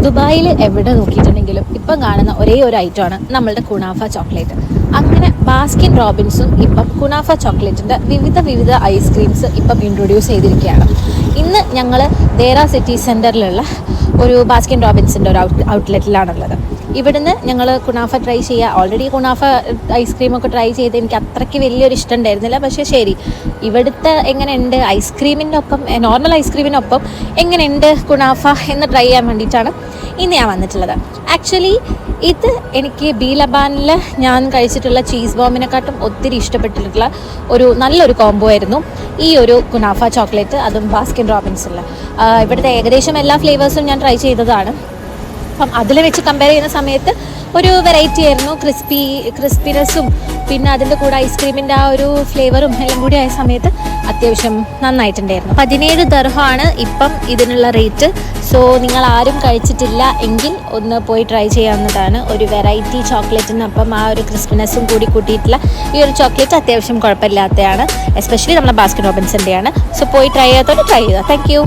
ദുബായിൽ എവിടെ നോക്കിയിട്ടുണ്ടെങ്കിലും ഇപ്പം കാണുന്ന ഒരേ ഒരു ഐറ്റമാണ് നമ്മളുടെ കുനാഫ ചോക്ലേറ്റ്. അങ്ങനെ ബാസ്കിൻ റോബിൻസും ഇപ്പം കുനാഫ ചോക്ലേറ്റിൻ്റെ വിവിധ ഐസ്ക്രീംസ് ഇപ്പം ഇൻട്രൊഡ്യൂസ് ചെയ്തിരിക്കുകയാണ്. ഇന്ന് ഞങ്ങൾ ദേറ സിറ്റി സെൻറ്ററിലുള്ള ഒരു ബാസ്കിൻ റോബിൻസിൻ്റെ ഒരു ഔട്ട്ലെറ്റിലാണുള്ളത്. ഇവിടുന്ന് ഞങ്ങൾ കുനാഫ ട്രൈ ചെയ്യുക. ഓൾറെഡി കുനാഫ ഐസ്ക്രീമൊക്കെ ട്രൈ ചെയ്ത് എനിക്ക് അത്രയ്ക്ക് വലിയൊരു ഇഷ്ടം ഉണ്ടായിരുന്നില്ല. പക്ഷേ ശരി, ഇവിടുത്തെ എങ്ങനെയുണ്ട് ഐസ്ക്രീമിൻ്റെ ഒപ്പം, നോർമൽ ഐസ്ക്രീമിനൊപ്പം എങ്ങനെയുണ്ട് കുനാഫ എന്ന് ട്രൈ ചെയ്യാൻ വേണ്ടിയിട്ടാണ് ഇന്ന് ഞാൻ വന്നിട്ടുള്ളത്. ആക്ച്വലി ഇത് എനിക്ക് ബി ലബാനിൽ ഞാൻ കഴിച്ചിട്ടുള്ള ചീസ് ബോംബിനെക്കാട്ടും ഒത്തിരി ഇഷ്ടപ്പെട്ടിട്ടുള്ള നല്ലൊരു കോംബോ ആയിരുന്നു ഈ ഒരു കുനാഫ ചോക്ലേറ്റ്, അതും ബാസ്കിൻ റോബിൻസിൽ. ഇവിടുത്തെ ഏകദേശം എല്ലാ ഫ്ലേവേഴ്സും ഞാൻ ട്രൈ ചെയ്തതാണ്. അപ്പം അതിൽ വെച്ച് കമ്പയർ ചെയ്യുന്ന സമയത്ത് ഒരു വെറൈറ്റി ആയിരുന്നു. ക്രിസ്പിനെസ്സും പിന്നെ അതിൻ്റെ കൂടെ ഐസ്ക്രീമിൻ്റെ ആ ഒരു ഫ്ലേവറും എല്ലാം കൂടി ആയ സമയത്ത് അത്യാവശ്യം നന്നായിട്ടുണ്ടായിരുന്നു. 17 ദർഹമാണ് ഇപ്പം ഇതിനുള്ള റേറ്റ്. സോ നിങ്ങൾ ആരും കഴിച്ചിട്ടില്ല എങ്കിൽ ഒന്ന് പോയി ട്രൈ ചെയ്യാവുന്നതാണ്. ഒരു വെറൈറ്റി ചോക്ലേറ്റിനൊപ്പം ആ ഒരു ക്രിസ്പിനെസ്സും കൂടി കൂട്ടിയിട്ടുള്ള ഈ ഒരു ചോക്ലേറ്റ് അത്യാവശ്യം കുഴപ്പമില്ലാത്തതാണ്. എസ്പെഷ്യലി നമ്മുടെ ബാസ്കിൻ റോബിൻസിൻ്റെയാണ്. സോ പോയി ട്രൈ ചെയ്യാത്തവർ ട്രൈ ചെയ്യുക. Thank you.